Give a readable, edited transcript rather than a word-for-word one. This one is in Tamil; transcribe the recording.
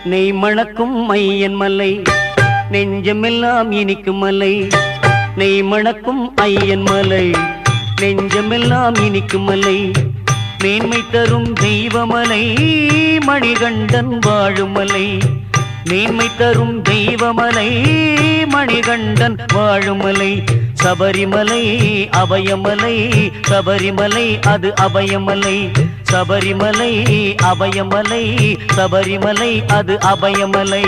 நெய் மணக்கும் ஐயன் மலை நெஞ்சமெல்லாம் இனிக்கும் மலை நெய் மணக்கும் ஐயன் மலை நெஞ்சமெல்லாம் இனிக்கும் மலை மேன்மை தரும் தெய்வமலை மணிகண்டன் வாழுமலை மேன்மை தரும் தெய்வமலை மணிகண்டன் வாழுமலை சபரிமலை அபயமலை சபரிமலை அது அபயமலை சபரிமலை அபயமலை சபரிமலை அது அபயமலை